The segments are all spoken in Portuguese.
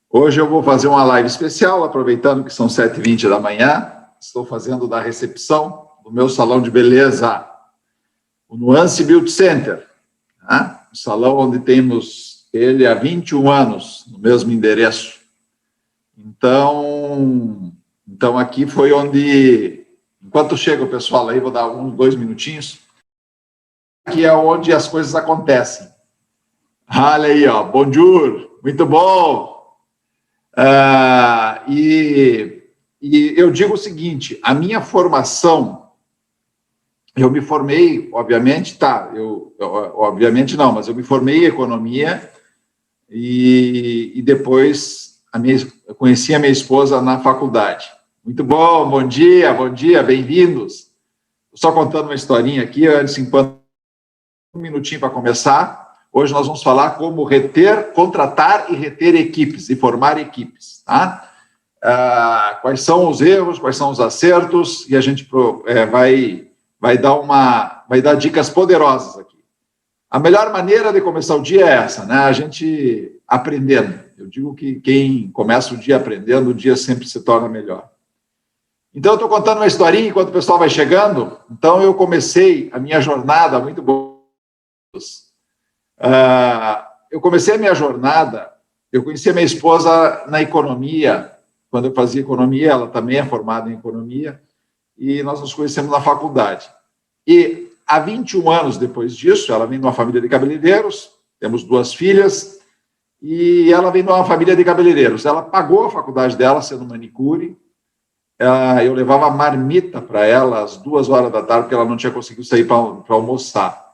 Hoje eu vou fazer uma live especial, aproveitando que são 7h20 da manhã. Estou fazendo da recepção do meu salão de beleza, o Nuance Beauty Center, né? Um salão onde temos ele há 21 anos, no mesmo endereço. Então aqui foi onde, enquanto chega o pessoal aí, vou dar uns 2 minutinhos, aqui é onde as coisas acontecem. Olha aí, ó, bonjour, muito bom. E eu digo o seguinte, a minha formação, eu me formei, obviamente, obviamente não, mas eu me formei em economia e depois eu conheci a minha esposa na faculdade. Muito bom, bom dia, bem-vindos. Só contando uma historinha aqui, antes, enquanto um minutinho para começar. Hoje nós vamos falar como contratar e reter equipes, e formar equipes, tá? Quais são os erros, quais são os acertos, e a gente vai dar dicas poderosas aqui. A melhor maneira de começar o dia é essa, né? A gente aprendendo. Eu digo que quem começa o dia aprendendo, o dia sempre se torna melhor. Então, eu estou contando uma historinha enquanto o pessoal vai chegando. Então, eu comecei a minha jornada muito boa. Eu comecei a minha jornada, eu conheci a minha esposa na economia, quando eu fazia economia, ela também é formada em economia, e nós nos conhecemos na faculdade. E há 21 anos depois disso, ela vem de uma família de cabeleireiros, temos 2 filhas, e ela vem de uma família de cabeleireiros. Ela pagou a faculdade dela sendo manicure, eu levava marmita para ela às 2 horas da tarde, porque ela não tinha conseguido sair para almoçar.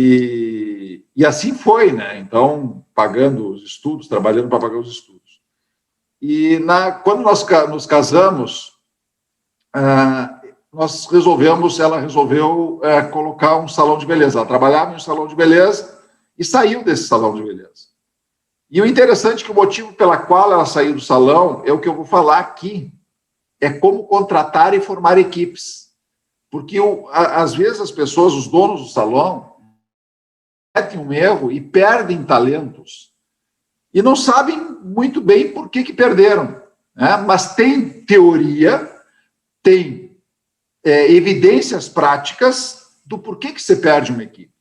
E assim foi, né? Então, pagando os estudos, trabalhando para pagar os estudos. E quando nós nos casamos, ela resolveu colocar um salão de beleza. Ela trabalhava em um salão de beleza e saiu desse salão de beleza. E o interessante é que o motivo pela qual ela saiu do salão é o que eu vou falar aqui, é como contratar e formar equipes. Porque, às vezes, as pessoas, os donos do salão, cometem um erro e perdem talentos e não sabem muito bem por que perderam, né? Mas tem teoria, tem evidências práticas do porquê que você perde uma equipe.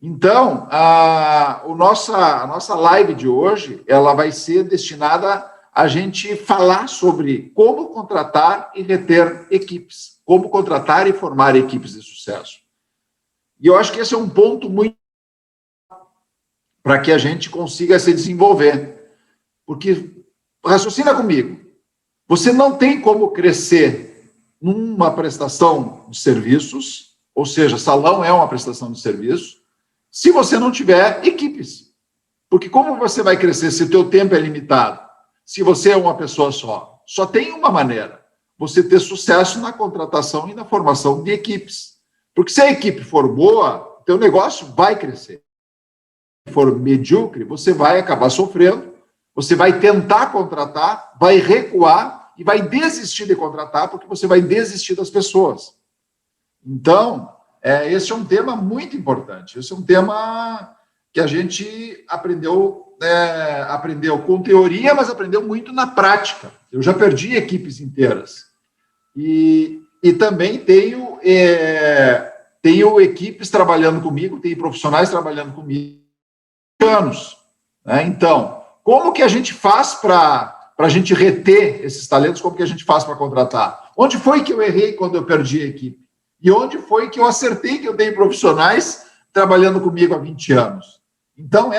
Então, a nossa live de hoje, ela vai ser destinada a gente falar sobre como contratar e reter equipes, como contratar e formar equipes de sucesso. E eu acho que esse é um ponto muito para que a gente consiga se desenvolver. Porque, raciocina comigo, você não tem como crescer numa prestação de serviços, ou seja, salão é uma prestação de serviço, se você não tiver equipes. Porque como você vai crescer se o teu tempo é limitado? Se você é uma pessoa só? Só tem uma maneira, você ter sucesso na contratação e na formação de equipes. Porque se a equipe for boa, o teu negócio vai crescer. For medíocre, você vai acabar sofrendo, você vai tentar contratar, vai recuar e vai desistir de contratar, porque você vai desistir das pessoas. Então, esse é um tema muito importante, esse é um tema que a gente aprendeu com teoria, mas aprendeu muito na prática. Eu já perdi equipes inteiras. E também tenho equipes trabalhando comigo, tenho profissionais trabalhando comigo, anos, né? Então, como que a gente faz para a gente reter esses talentos? Como que a gente faz para contratar? Onde foi que eu errei quando eu perdi a equipe? E onde foi que eu acertei que eu tenho profissionais trabalhando comigo há 20 anos? Então,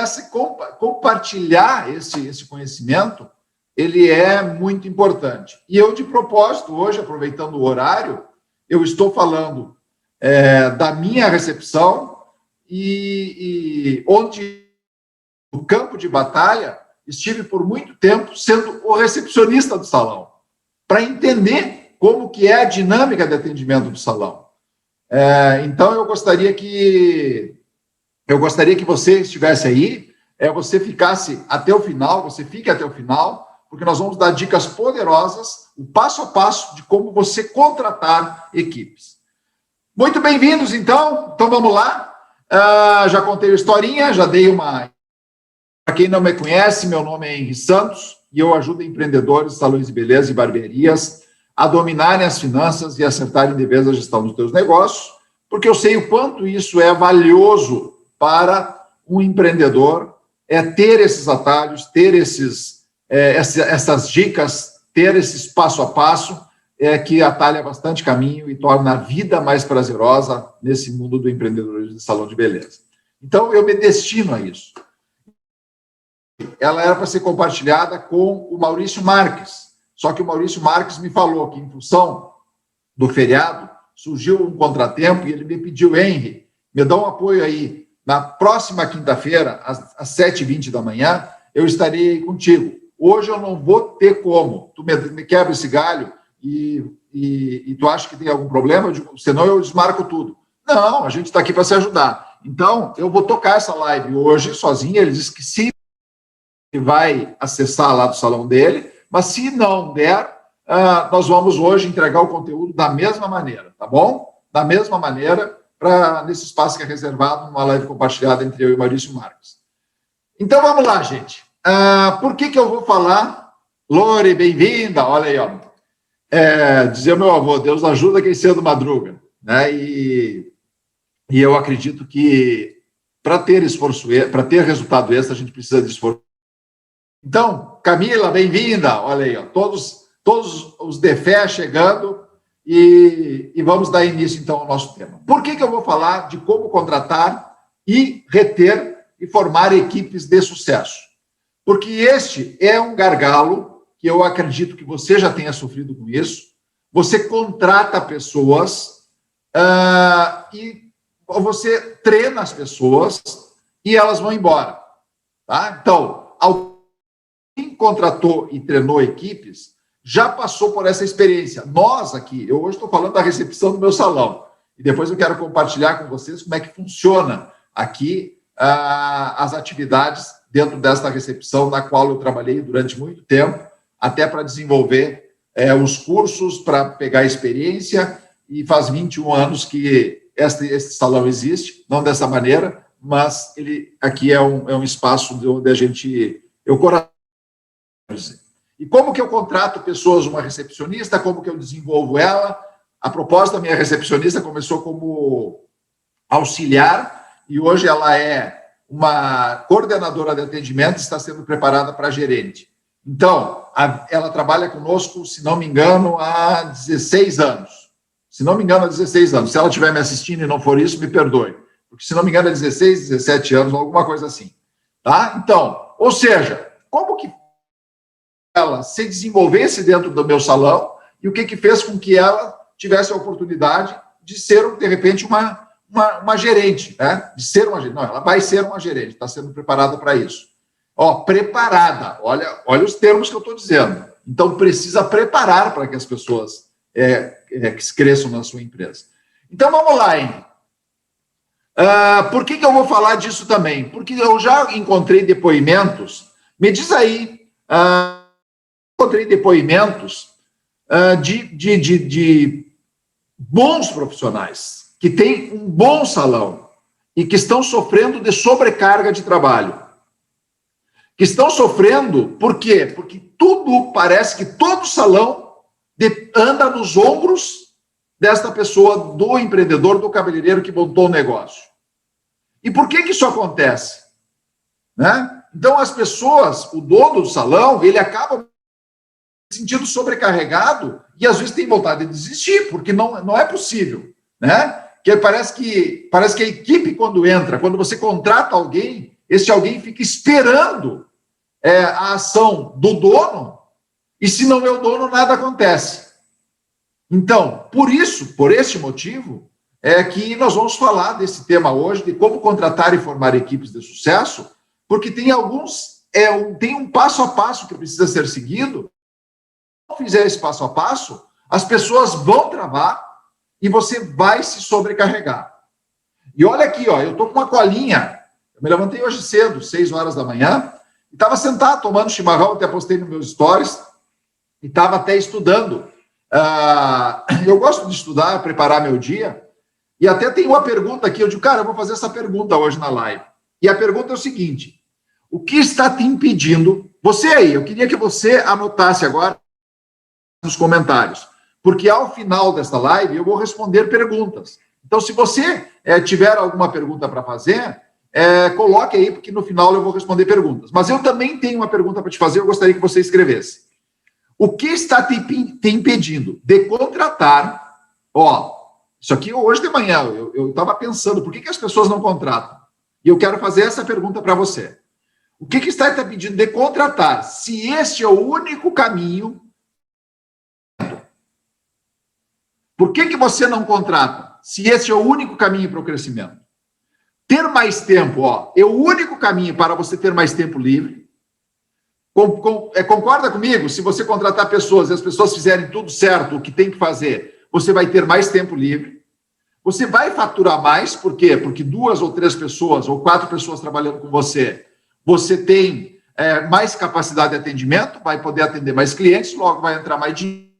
compartilhar esse conhecimento, ele é muito importante. E eu, de propósito, hoje, aproveitando o horário, eu estou falando da minha recepção e onde no campo de batalha, estive por muito tempo sendo o recepcionista do salão, para entender como que é a dinâmica de atendimento do salão. Então, eu gostaria que você estivesse aí, você ficasse até o final, você fique até o final, porque nós vamos dar dicas poderosas, o passo a passo de como você contratar equipes. Muito bem-vindos, então. Então, vamos lá. Já contei a historinha, já dei uma Para quem não me conhece, meu nome é Henri Santos e eu ajudo empreendedores, salões de beleza e barbearias a dominarem as finanças e acertarem de vez a gestão dos seus negócios, porque eu sei o quanto isso é valioso para um empreendedor, ter esses atalhos, ter essas dicas, ter esses passo a passo, que atalha bastante caminho e torna a vida mais prazerosa nesse mundo do empreendedorismo de salão de beleza. Então, eu me destino a isso. Ela era para ser compartilhada com o Maurício Marques, só que o Maurício Marques me falou que, em função do feriado, surgiu um contratempo e ele me pediu: Henri, me dá um apoio aí. Na próxima quinta-feira, às 7h20 da manhã, eu estarei contigo. Hoje eu não vou ter como. Tu me quebra esse galho e tu acha que tem algum problema? Eu digo, senão eu desmarco tudo. Não, a gente está aqui para se ajudar. Então, eu vou tocar essa live hoje sozinho. Ele disse que sim, vai acessar lá do salão dele, mas se não der, nós vamos hoje entregar o conteúdo da mesma maneira, tá bom? Da mesma maneira, nesse espaço que é reservado, numa live compartilhada entre eu e o Maurício Marques. Então, vamos lá, gente. Por que eu vou falar? Lore, bem-vinda, olha aí, ó. Dizia meu avô, Deus ajuda quem cedo madruga, né? E eu acredito que para ter resultado extra, a gente precisa de esforço. Então, Camila, bem-vinda, olha aí, ó, todos os de fé chegando e vamos dar início, então, ao nosso tema. Por que eu vou falar de como contratar e reter e formar equipes de sucesso? Porque este é um gargalo que eu acredito que você já tenha sofrido com isso. Você contrata pessoas e você treina as pessoas e elas vão embora, tá? Então, quem contratou e treinou equipes já passou por essa experiência. Nós aqui, eu hoje estou falando da recepção do meu salão, e depois eu quero compartilhar com vocês como é que funciona aqui as atividades dentro desta recepção, na qual eu trabalhei durante muito tempo, até para desenvolver os cursos, para pegar experiência, e faz 21 anos que este salão existe, não dessa maneira, mas ele aqui é um espaço onde a gente... E como que eu contrato pessoas, uma recepcionista, como que eu desenvolvo ela? A proposta da minha recepcionista começou como auxiliar e hoje ela é uma coordenadora de atendimento, está sendo preparada para gerente. Então, ela trabalha conosco, se não me engano, há 16 anos. Se não me engano, há 16 anos. Se ela estiver me assistindo e não for isso, me perdoe. Porque, se não me engano, é 16, 17 anos, alguma coisa assim. Tá? Então, ou seja, como que ela se desenvolvesse dentro do meu salão e o que fez com que ela tivesse a oportunidade de ser, de repente, uma gerente, né? De ser uma gerente. Não, ela vai ser uma gerente, está sendo preparada para isso. Preparada, olha os termos que eu estou dizendo. Então, precisa preparar para que as pessoas cresçam na sua empresa. Então, vamos lá, hein? Por que eu vou falar disso também? Porque eu já encontrei depoimentos, me diz aí, encontrei depoimentos de bons profissionais que têm um bom salão e que estão sofrendo de sobrecarga de trabalho. Que estão sofrendo, por quê? Porque parece que todo salão anda nos ombros desta pessoa, do empreendedor, do cabeleireiro que montou o negócio. E por que isso acontece? Né? Então, as pessoas, o dono do salão, ele acaba se sentindo sobrecarregado e, às vezes, tem vontade de desistir, porque não é possível. Né? Que parece que a equipe, quando você contrata alguém, esse alguém fica esperando a ação do dono, e se não é o dono, nada acontece. Então, por este motivo, é que nós vamos falar desse tema hoje, de como contratar e formar equipes de sucesso, porque tem tem um passo a passo que precisa ser seguido. Se não fizer esse passo a passo, as pessoas vão travar e você vai se sobrecarregar. E olha aqui, eu estou com uma colinha, eu me levantei hoje cedo, 6 horas da manhã, e estava sentado tomando chimarrão, até postei nos meus stories, e estava até estudando. Eu gosto de estudar, preparar meu dia, e até tem uma pergunta aqui, eu digo, cara, eu vou fazer essa pergunta hoje na live. E a pergunta é o seguinte: o que está te impedindo? Você aí, eu queria que você anotasse agora nos comentários, porque ao final desta live eu vou responder perguntas. Então, se você tiver alguma pergunta para fazer, coloque aí, porque no final eu vou responder perguntas. Mas eu também tenho uma pergunta para te fazer, eu gostaria que você escrevesse. O que está te impedindo de contratar? Isso aqui hoje de manhã, eu estava pensando, por que as pessoas não contratam? E eu quero fazer essa pergunta para você. O que está te impedindo de contratar, se este é o único caminho? Por que você não contrata, se esse é o único caminho para o crescimento? Ter mais tempo, é o único caminho para você ter mais tempo livre. Concorda comigo? Se você contratar pessoas e as pessoas fizerem tudo certo, o que tem que fazer, você vai ter mais tempo livre. Você vai faturar mais, por quê? Porque 2 ou 3 pessoas ou 4 pessoas trabalhando com você, você tem mais capacidade de atendimento, vai poder atender mais clientes, logo vai entrar mais dinheiro.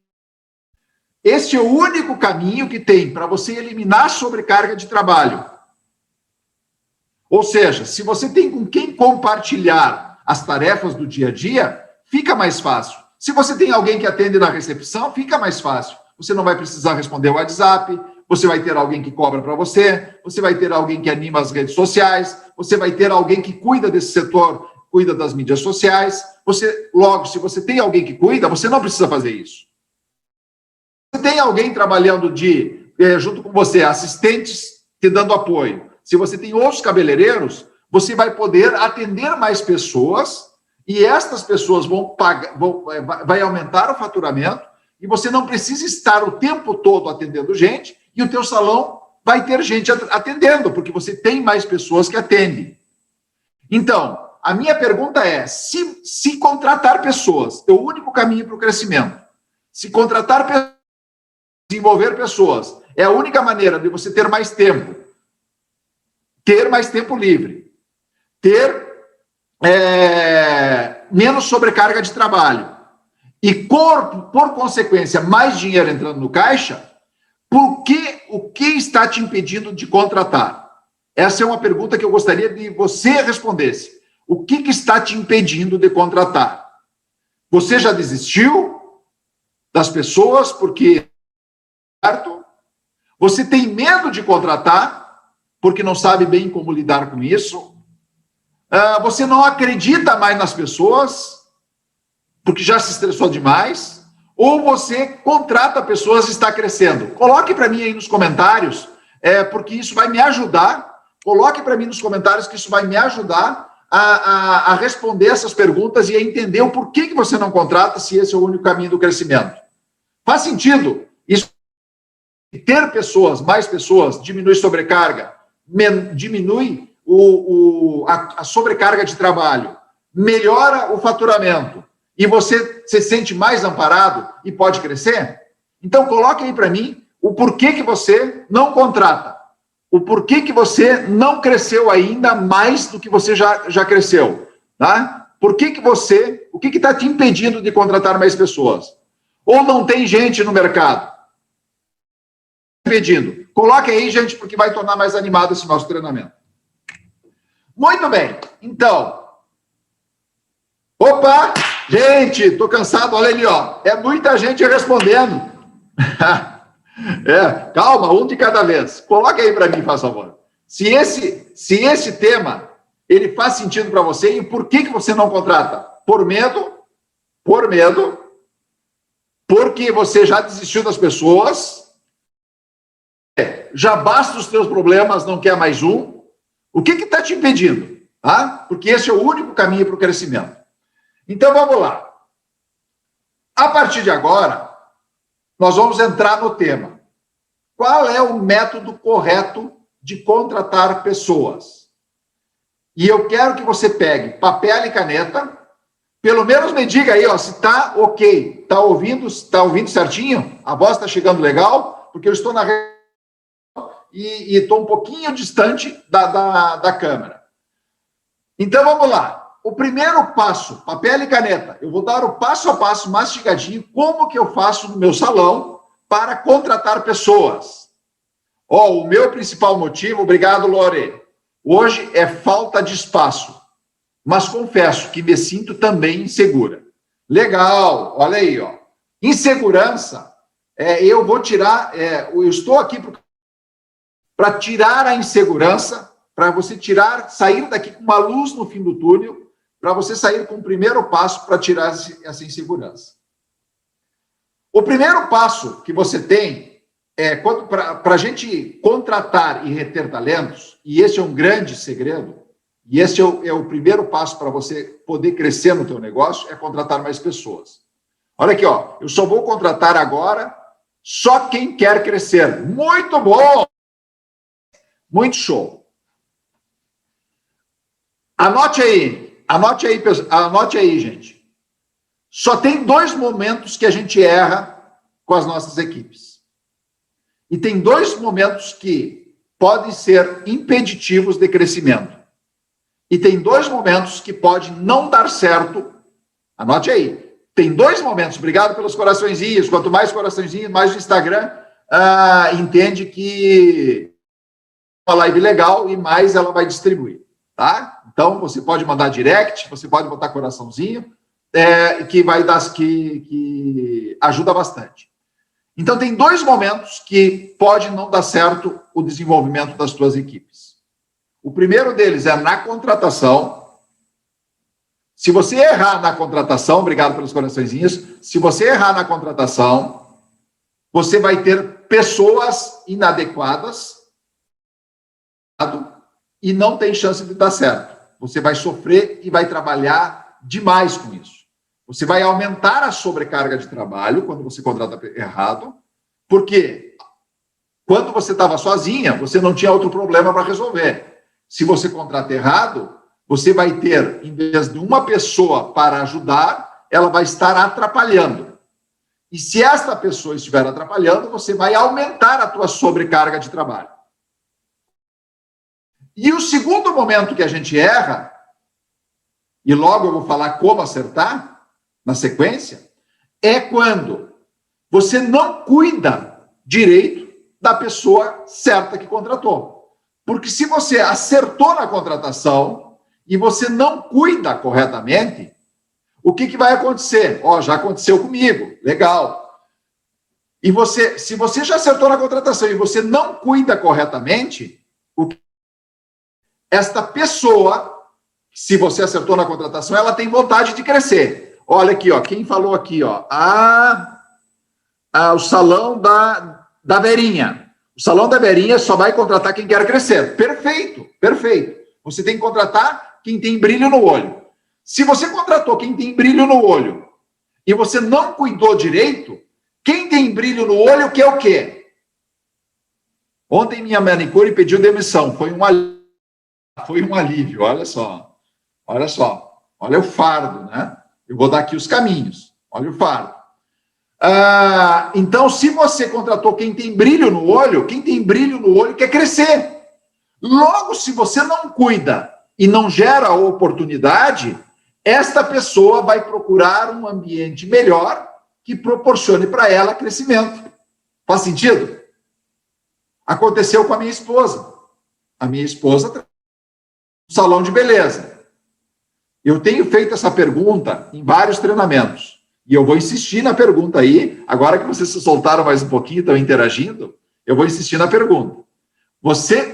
Este é o único caminho que tem para você eliminar a sobrecarga de trabalho. Ou seja, se você tem com quem compartilhar as tarefas do dia a dia, fica mais fácil. Se você tem alguém que atende na recepção, fica mais fácil. Você não vai precisar responder o WhatsApp, você vai ter alguém que cobra para você, você vai ter alguém que anima as redes sociais, você vai ter alguém que cuida desse setor, cuida das mídias sociais. Logo, se você tem alguém que cuida, você não precisa fazer isso. Se tem alguém trabalhando junto com você, assistentes te dando apoio, se você tem outros cabeleireiros, você vai poder atender mais pessoas e estas pessoas vai aumentar o faturamento e você não precisa estar o tempo todo atendendo gente e o teu salão vai ter gente atendendo, porque você tem mais pessoas que atendem. Então, a minha pergunta é, se contratar pessoas é o único caminho para o crescimento, se contratar pessoas, desenvolver pessoas, é a única maneira de você ter mais tempo livre, ter menos sobrecarga de trabalho e, por consequência, mais dinheiro entrando no caixa, o que está te impedindo de contratar? Essa é uma pergunta que eu gostaria de você respondesse. O que está te impedindo de contratar? Você já desistiu das pessoas porque... Você tem medo de contratar, porque não sabe bem como lidar com isso. Você não acredita mais nas pessoas, porque já se estressou demais. Ou você contrata pessoas e está crescendo. Coloque para mim aí nos comentários, porque isso vai me ajudar. Coloque para mim nos comentários que isso vai me ajudar a responder essas perguntas e a entender o porquê que você não contrata, se esse é o único caminho do crescimento. Faz sentido? Isso. Ter pessoas, mais pessoas, diminui sobrecarga, diminui a sobrecarga de trabalho, melhora o faturamento e você se sente mais amparado e pode crescer? Então, coloque aí para mim o porquê que você não contrata, o porquê que você não cresceu ainda mais do que você já cresceu, tá? O que está te impedindo de contratar mais pessoas? Ou não tem gente no mercado? Pedindo. Coloque aí, gente, porque vai tornar mais animado esse nosso treinamento. Muito bem. Então. Opa! Gente, tô cansado. Olha ali, ó. É muita gente respondendo. Calma, um de cada vez. Coloque aí para mim, faz favor. Se esse tema ele faz sentido para você e por que você não contrata? Por medo, porque você já desistiu das pessoas. Já basta os teus problemas, não quer mais um. O que está te impedindo? Tá? Porque esse é o único caminho para o crescimento. Então, vamos lá. A partir de agora, nós vamos entrar no tema. Qual é o método correto de contratar pessoas? E eu quero que você pegue papel e caneta, pelo menos me diga aí, ó, se está ok. Está ouvindo certinho? A voz está chegando legal? Porque eu estou na e estou um pouquinho distante da câmera. Então, vamos lá. O primeiro passo, papel e caneta. Eu vou dar o passo a passo mastigadinho, como que eu faço no meu salão para contratar pessoas. O meu principal motivo, obrigado, Lore, hoje é falta de espaço. mas confesso que me sinto também insegura. Legal, olha aí, ó. Insegurança, eu vou tirar, eu estou aqui para tirar a insegurança, para você sair daqui com uma luz no fim do túnel, para você sair com o primeiro passo para tirar essa insegurança. O primeiro passo que você tem para a gente contratar e reter talentos, e esse é um grande segredo, e esse é o primeiro passo para você poder crescer no teu negócio, é contratar mais pessoas. Olha aqui, ó, eu só vou contratar agora só quem quer crescer. Muito bom! Muito show. Anote aí, gente. Só tem 2 momentos que a gente erra com as nossas equipes. E tem 2 momentos que podem ser impeditivos de crescimento. E tem 2 momentos que pode não dar certo. Anote aí. Tem 2 momentos. Obrigado pelos coraçõezinhos. Quanto mais coraçõezinhos, mais o Instagram entende que é uma live legal e mais ela vai distribuir, tá? Então, você pode mandar direct, você pode botar coraçãozinho, que vai dar, que ajuda bastante. Então, tem 2 momentos que pode não dar certo o desenvolvimento das tuas equipes. O primeiro deles é na contratação. Se você errar na contratação, obrigado pelos coraçõezinhos, se você errar na contratação, você vai ter pessoas inadequadas e não tem chance de dar certo. Você vai sofrer e vai trabalhar demais com isso. Você vai aumentar a sobrecarga de trabalho quando você contrata errado, porque quando você estava sozinha, você não tinha outro problema para resolver. Se você contrata errado, você vai ter, em vez de uma pessoa para ajudar, ela vai estar atrapalhando. E se esta pessoa estiver atrapalhando, você vai aumentar a tua sobrecarga de trabalho. E o segundo momento que a gente erra, e logo eu vou falar como acertar, na sequência, é quando você não cuida direito da pessoa certa que contratou. Porque se você acertou na contratação e você não cuida corretamente, o que vai acontecer? Já aconteceu comigo, legal. E se você já acertou na contratação e você não cuida corretamente, esta pessoa, se você acertou na contratação, ela tem vontade de crescer. Olha aqui, ó, quem falou aqui, ó, o salão da Verinha. O salão da Verinha só vai contratar quem quer crescer. Perfeito, perfeito. Você tem que contratar quem tem brilho no olho. Se você contratou quem tem brilho no olho e você não cuidou direito, quem tem brilho no olho quer o quê? Ontem minha manicure pediu demissão. Foi um alívio, olha só. Olha o fardo, né? Eu vou dar aqui os caminhos. Olha o fardo. Então, se você contratou quem tem brilho no olho, quem tem brilho no olho quer crescer. Logo, se você não cuida e não gera oportunidade, esta pessoa vai procurar um ambiente melhor que proporcione para ela crescimento. Faz sentido? Aconteceu com a minha esposa. A minha esposa tem um salão de beleza. Eu tenho feito essa pergunta em vários treinamentos. E eu vou insistir na pergunta aí. Agora que vocês se soltaram mais um pouquinho, estão interagindo, eu vou insistir na pergunta.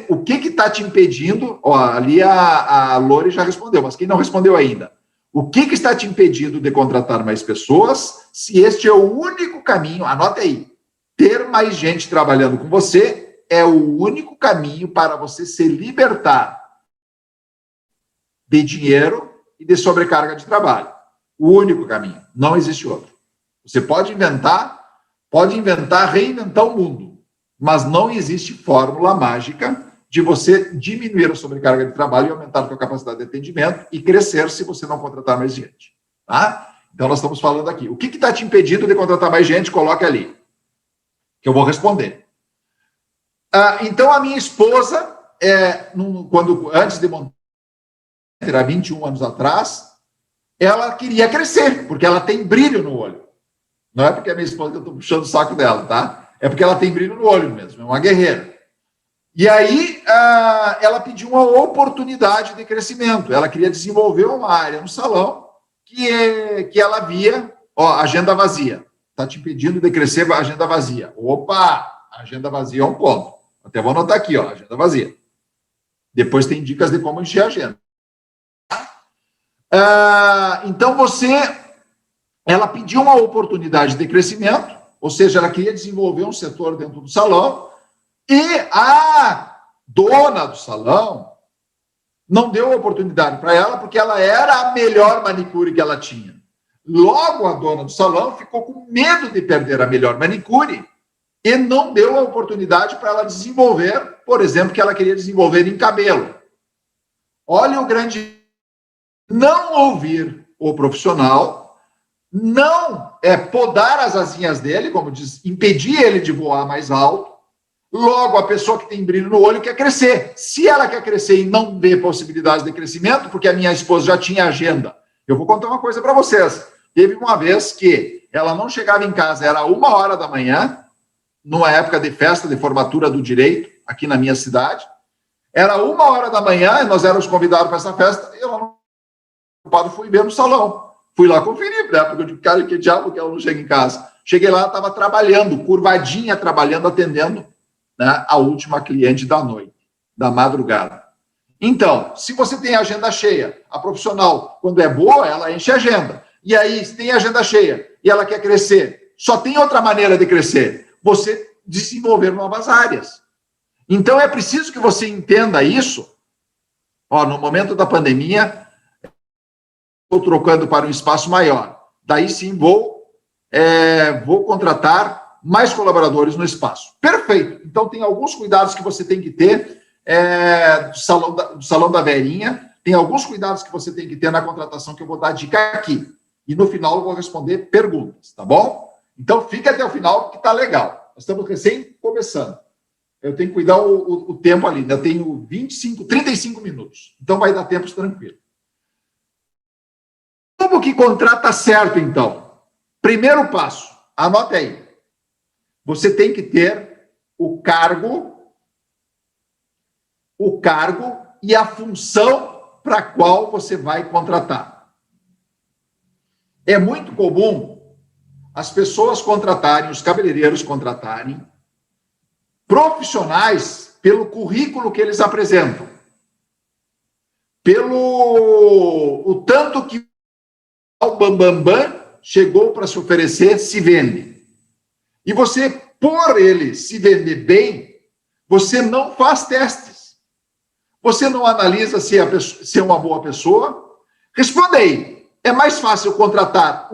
O que está te impedindo? Ali a Lore já respondeu, mas quem não respondeu ainda? O que está te impedindo de contratar mais pessoas, se este é o único caminho? Anota aí. Ter mais gente trabalhando com você é o único caminho para você se libertar de dinheiro e de sobrecarga de trabalho. O único caminho. Não existe outro. Você pode reinventar o mundo, mas não existe fórmula mágica de você diminuir a sobrecarga de trabalho e aumentar a sua capacidade de atendimento e crescer se você não contratar mais gente. Tá? Então, nós estamos falando aqui. O que está te impedindo de contratar mais gente? Coloque ali, que eu vou responder. Então, a minha esposa, antes de montar, há 21 anos atrás, ela queria crescer, porque ela tem brilho no olho. Não é porque a minha esposa que eu estou puxando o saco dela, tá? É porque ela tem brilho no olho mesmo, é uma guerreira. E aí ela pediu uma oportunidade de crescimento. Ela queria desenvolver uma área no salão que ela via, ó, agenda vazia. Está te impedindo de crescer, agenda vazia. Opa, agenda vazia é um ponto. Até vou anotar aqui, ó, agenda vazia. Depois tem dicas de como encher a agenda. Então ela pediu uma oportunidade de crescimento, ou seja, ela queria desenvolver um setor dentro do salão, e a dona do salão não deu oportunidade para ela, porque ela era a melhor manicure que ela tinha. Logo, a dona do salão ficou com medo de perder a melhor manicure e não deu a oportunidade para ela desenvolver, por exemplo, que ela queria desenvolver em cabelo. Olha o grande... Não ouvir o profissional, não podar as asinhas dele, como diz, impedir ele de voar mais alto. Logo, a pessoa que tem brilho no olho quer crescer. Se ela quer crescer e não vê possibilidades de crescimento, porque a minha esposa já tinha agenda, eu vou contar uma coisa para vocês. Teve uma vez que ela não chegava em casa, era 1h da manhã, numa época de festa de formatura do direito, aqui na minha cidade. Era 1h da manhã, e nós éramos convidados para essa festa, e eu não fui ver no salão. Fui lá conferir, né? Porque eu digo, cara, que diabo que ela não chega em casa. Cheguei lá, estava trabalhando, curvadinha, trabalhando, atendendo, né, a última cliente da noite, da madrugada. Então, se você tem agenda cheia, a profissional, quando é boa, ela enche a agenda. E aí, se tem agenda cheia e ela quer crescer, só tem outra maneira de crescer, você desenvolver novas áreas. Então, é preciso que você entenda isso. Ó, no momento da pandemia, estou trocando para um espaço maior. Daí sim, vou contratar mais colaboradores no espaço. Perfeito. Então, tem alguns cuidados que você tem que ter do salão da Verinha. Tem alguns cuidados que você tem que ter na contratação que eu vou dar dica aqui. E no final eu vou responder perguntas, tá bom? Então, fica até o final, que tá legal. Nós estamos recém começando. Eu tenho que cuidar o tempo ali. Eu tenho 35 minutos. Então, vai dar tempo tranquilo. Como que contrata certo, então? Primeiro passo, anote aí. Você tem que ter o cargo e a função para a qual você vai contratar. É muito comum as pessoas contratarem, os cabeleireiros contratarem profissionais pelo currículo que eles apresentam, o tanto que o Bambambam chegou para se oferecer, se vende. E você, por ele se vender bem, você não faz testes. Você não analisa se é uma boa pessoa. Responda aí. É mais fácil contratar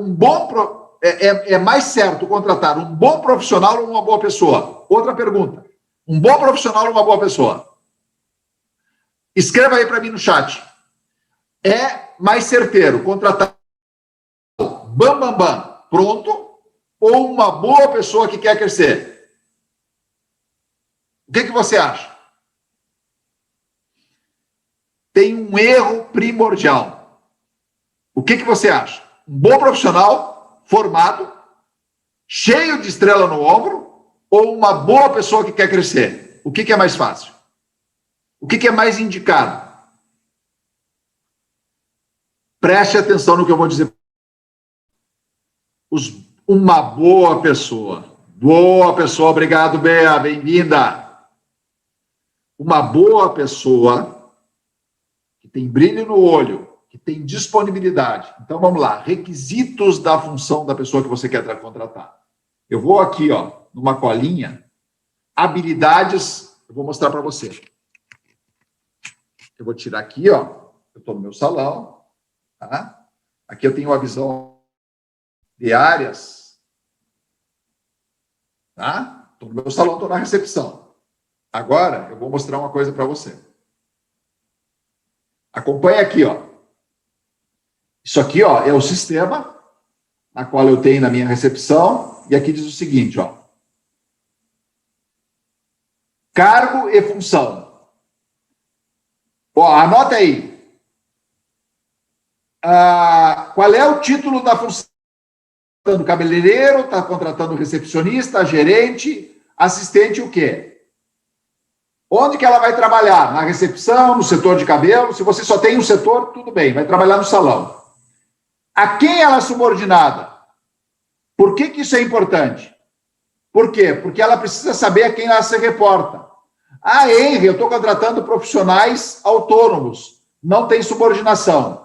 é mais certo contratar um bom profissional ou uma boa pessoa? Outra pergunta. Um bom profissional ou uma boa pessoa? Escreva aí para mim no chat. É mais certeiro contratar Bambambam, pronto, ou uma boa pessoa que quer crescer? O que você acha? Tem um erro primordial. O que você acha? Um bom profissional, formado, cheio de estrela no ombro, ou uma boa pessoa que quer crescer? O que é mais fácil? O que é mais indicado? Preste atenção no que eu vou dizer. Uma boa pessoa. Boa pessoa, obrigado, Bea, bem-vinda. Uma boa pessoa que tem brilho no olho, que tem disponibilidade. Então, vamos lá. Requisitos da função da pessoa que você quer contratar. Eu vou aqui, ó, numa colinha. Habilidades, eu vou mostrar para você. Eu vou tirar aqui, ó. Eu estou no meu salão. Tá? Aqui eu tenho a visão de áreas. Tá? Estou no meu salão, estou na recepção. Agora, eu vou mostrar uma coisa para você. Acompanhe aqui, ó. Isso aqui, ó, é o sistema na qual eu tenho na minha recepção. E aqui diz o seguinte, ó. Cargo e função. Ó, anota aí. Qual é o título da função? Está contratando cabeleireiro, está contratando recepcionista, gerente, assistente, o quê? Onde que ela vai trabalhar? Na recepção, no setor de cabelo? Se você só tem um setor, tudo bem, vai trabalhar no salão. A quem ela é subordinada? Por que isso é importante? Por quê? Porque ela precisa saber a quem ela se reporta. Ah, Henry, eu estou contratando profissionais autônomos, não tem subordinação.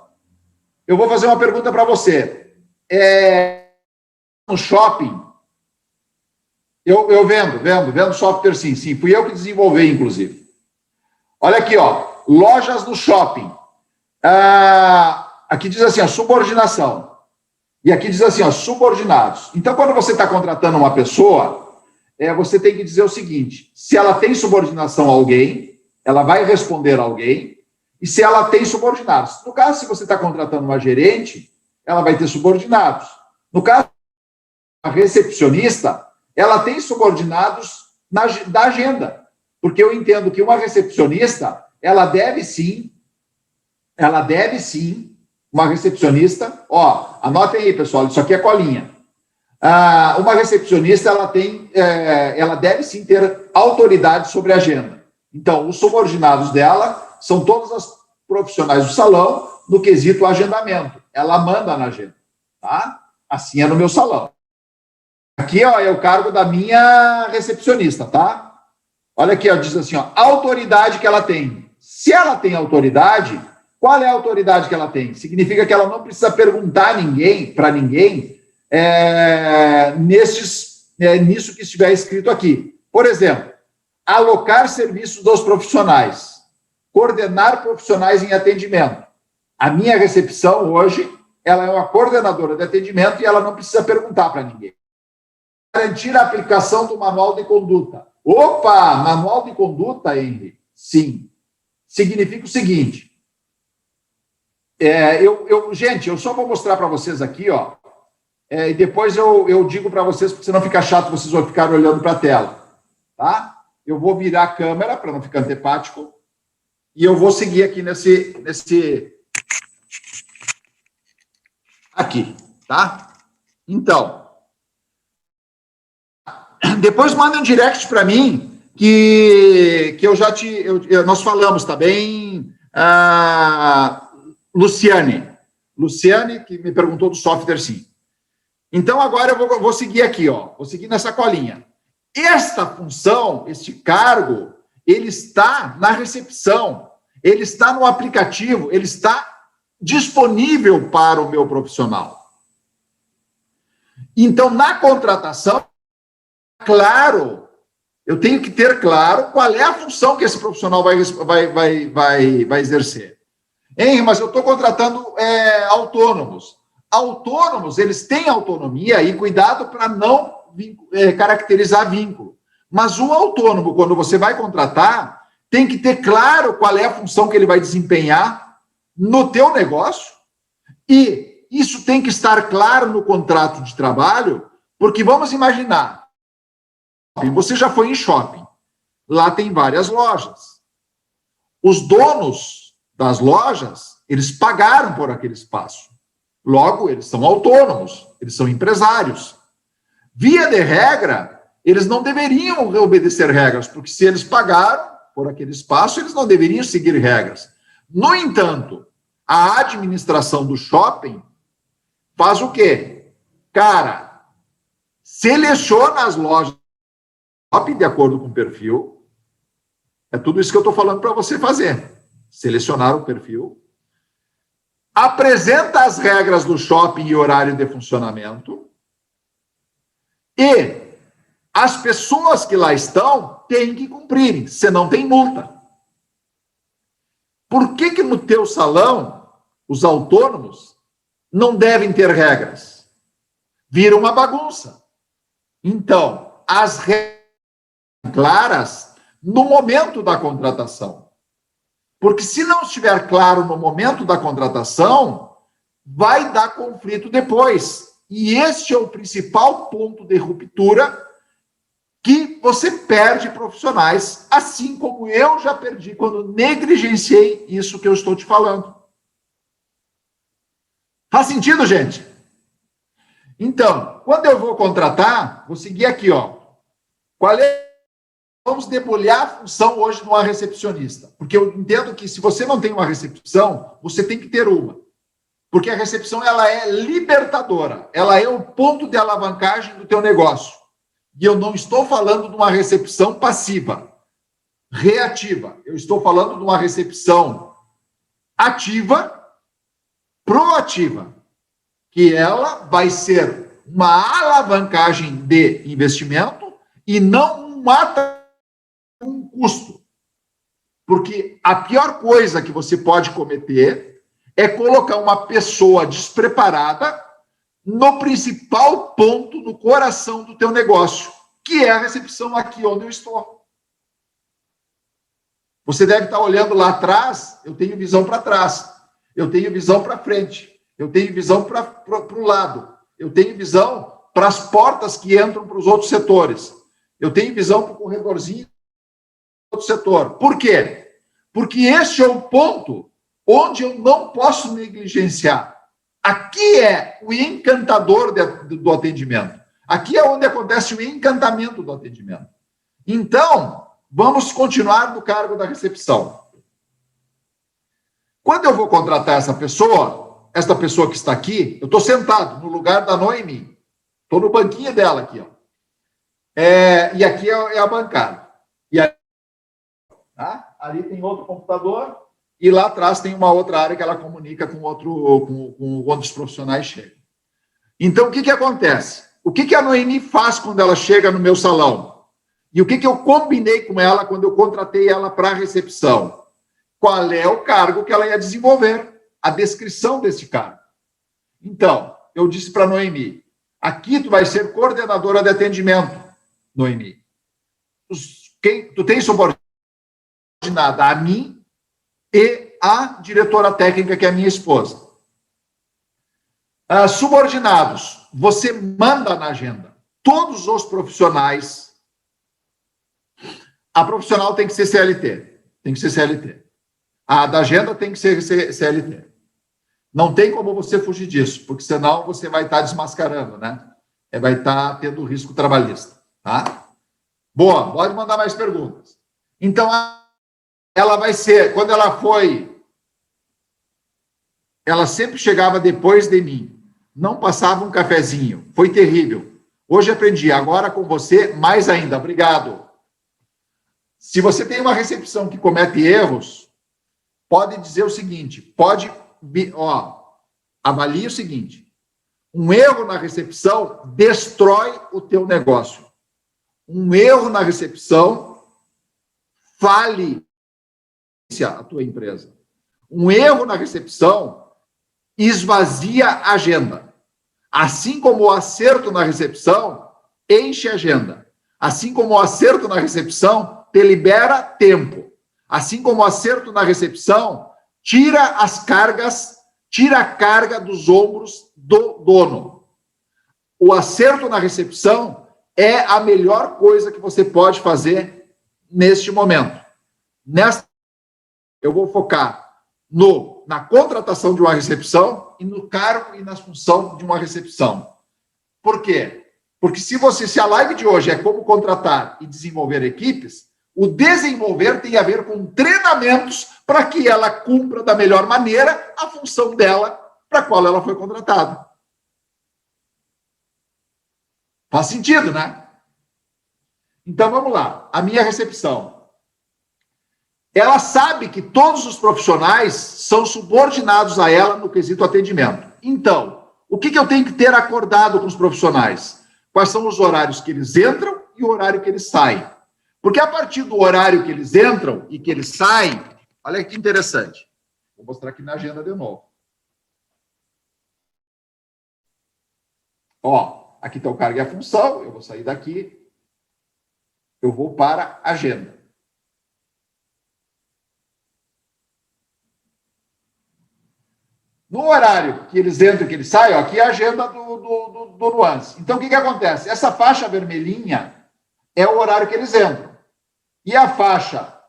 Eu vou fazer uma pergunta para você. No shopping, eu vendo software sim, fui eu que desenvolvi, inclusive. Olha aqui, ó, lojas no shopping. Aqui diz assim, ó, subordinação. E aqui diz assim, ó, subordinados. Então, quando você está contratando uma pessoa, você tem que dizer o seguinte, se ela tem subordinação a alguém, ela vai responder a alguém, e se ela tem subordinados. No caso, se você está contratando uma gerente, ela vai ter subordinados. No caso, a recepcionista, ela tem subordinados da agenda, porque eu entendo que uma recepcionista, ela deve sim, uma recepcionista, ó, anotem aí, pessoal, isso aqui é colinha. Uma recepcionista, ela deve sim ter autoridade sobre a agenda. Então, os subordinados dela são todos os profissionais do salão no quesito agendamento. Ela manda na agenda, tá? Assim é no meu salão. Aqui, ó, é o cargo da minha recepcionista, tá? Olha aqui, ó, diz assim, ó, a autoridade que ela tem. Se ela tem autoridade, qual é a autoridade que ela tem? Significa que ela não precisa perguntar para ninguém nisso que estiver escrito aqui. Por exemplo, alocar serviços dos profissionais, coordenar profissionais em atendimento. A minha recepção hoje, ela é uma coordenadora de atendimento e ela não precisa perguntar para ninguém. Garantir a aplicação do manual de conduta. Opa, manual de conduta, Henry? Sim. Significa o seguinte, gente, eu só vou mostrar para vocês aqui, ó, e depois eu digo para vocês, porque senão fica chato, vocês vão ficar olhando para a tela, tá? Eu vou virar a câmera para não ficar antipático e eu vou seguir aqui aqui, tá? Então, depois manda um direct para mim que eu já nós falamos, tá bem? Luciane, que me perguntou do software, sim. Então, agora eu vou seguir aqui, ó. Vou seguir nessa colinha. Esta função, este cargo, ele está na recepção, ele está no aplicativo, ele está disponível para o meu profissional. Então, na contratação, claro, eu tenho que ter claro qual é a função que esse profissional vai exercer. Mas eu estou contratando autônomos. Autônomos, eles têm autonomia e cuidado para não caracterizar vínculo. Mas o autônomo, quando você vai contratar, tem que ter claro qual é a função que ele vai desempenhar no teu negócio e isso tem que estar claro no contrato de trabalho, porque vamos imaginar, você já foi em shopping, lá tem várias lojas. Os donos das lojas, eles pagaram por aquele espaço. Logo, eles são autônomos, eles são empresários. Via de regra, eles não deveriam obedecer regras, porque se eles pagaram por aquele espaço, eles não deveriam seguir regras. No entanto, a administração do shopping faz o quê? Cara, seleciona as lojas do shopping de acordo com o perfil. É tudo isso que eu estou falando para você fazer. Selecionar o perfil. Apresenta as regras do shopping e horário de funcionamento. E as pessoas que lá estão têm que cumprirem, senão tem multa. Por que no teu salão, os autônomos não devem ter regras? Vira uma bagunça. Então, as regras claras no momento da contratação. Porque se não estiver claro no momento da contratação, vai dar conflito depois. E este é o principal ponto de ruptura que você perde profissionais, assim como eu já perdi quando negligenciei isso que eu estou te falando. Faz sentido, gente? Então, quando eu vou contratar, vou seguir aqui, ó. Qual é vamos debulhar a função hoje de uma recepcionista. Porque eu entendo que se você não tem uma recepção, você tem que ter uma. Porque a recepção, ela é libertadora. Ela é o ponto de alavancagem do teu negócio. E eu não estou falando de uma recepção passiva, reativa. Eu estou falando de uma recepção ativa, proativa. Que ela vai ser uma alavancagem de investimento e não um custo. Porque a pior coisa que você pode cometer é colocar uma pessoa despreparada no principal ponto, no coração do teu negócio, que é a recepção aqui onde eu estou. Você deve estar olhando lá atrás, eu tenho visão para trás, eu tenho visão para frente, eu tenho visão para o lado, eu tenho visão para as portas que entram para os outros setores, eu tenho visão para o corredorzinho do outro setor. Por quê? Porque este é o ponto onde eu não posso negligenciar. Aqui é o encantador do atendimento. Aqui é onde acontece o encantamento do atendimento. Então, vamos continuar no cargo da recepção. Quando eu vou contratar essa pessoa que está aqui, eu estou sentado no lugar da Noemi. Estou no banquinho dela aqui, ó. E aqui é a bancada. E aí, tá? Ali tem outro computador e lá atrás tem uma outra área que ela comunica com outros profissionais chegam. Então, o que acontece? O que a Noemi faz quando ela chega no meu salão? E o que eu combinei com ela quando eu contratei ela para a recepção? Qual é o cargo que ela ia desenvolver? A descrição desse cargo. Então, eu disse para a Noemi, aqui tu vai ser coordenadora de atendimento, Noemi. Tu tem subordinada a mim e a diretora técnica, que é a minha esposa. Subordinados, você manda na agenda. Todos os profissionais, a profissional tem que ser CLT. Tem que ser CLT. A da agenda tem que ser CLT. Não tem como você fugir disso, porque senão você vai estar desmascarando, né? Vai estar tendo risco trabalhista, tá? Boa, pode mandar mais perguntas. Então, ela vai ser, quando ela foi, ela sempre chegava depois de mim, não passava um cafezinho, foi terrível. Hoje aprendi, agora com você, mais ainda, obrigado. Se você tem uma recepção que comete erros, pode dizer o seguinte, avalie o seguinte, um erro na recepção destrói o teu negócio. Um erro na recepção fale a tua empresa. Um erro na recepção esvazia a agenda. Assim como o acerto na recepção enche a agenda. Assim como o acerto na recepção te libera tempo. Assim como o acerto na recepção tira a carga dos ombros do dono. O acerto na recepção é a melhor coisa que você pode fazer neste momento. Eu vou focar na contratação de uma recepção e no cargo e na função de uma recepção. Por quê? Porque se a live de hoje é como contratar e desenvolver equipes, o desenvolver tem a ver com treinamentos para que ela cumpra da melhor maneira a função dela para a qual ela foi contratada. Faz sentido, né? Então, vamos lá. A minha recepção. Ela sabe que todos os profissionais são subordinados a ela no quesito atendimento. Então, o que eu tenho que ter acordado com os profissionais? Quais são os horários que eles entram e o horário que eles saem? Porque a partir do horário que eles entram e que eles saem, olha que interessante. Vou mostrar aqui na agenda de novo. Aqui está o cargo e a função, eu vou sair daqui, eu vou para a agenda. No horário que eles entram e que eles saem, aqui é a agenda do Nuance. Então, o que acontece? Essa faixa vermelhinha é o horário que eles entram. E a faixa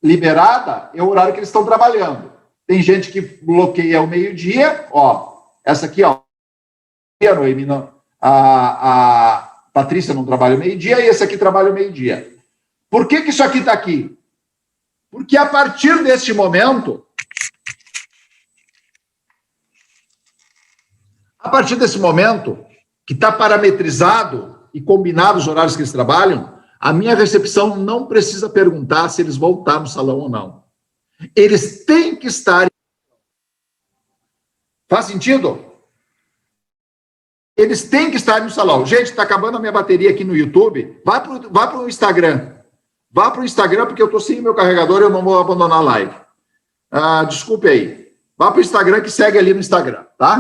liberada é o horário que eles estão trabalhando. Tem gente que bloqueia o meio-dia, essa aqui, a Noemi não... A Patrícia não trabalha o meio-dia e esse aqui trabalha o meio-dia. Por que isso aqui está aqui? Porque a partir deste momento, que está parametrizado e combinado os horários que eles trabalham, a minha recepção não precisa perguntar se eles vão estar no salão ou não. Eles têm que estar. Faz sentido? Eles têm que estar no salão. Gente, está acabando a minha bateria aqui no YouTube. Vá para o Instagram. Vá para o Instagram, porque eu estou sem meu carregador e eu não vou abandonar a live. Desculpe aí. Vá para o Instagram, que segue ali no Instagram, tá?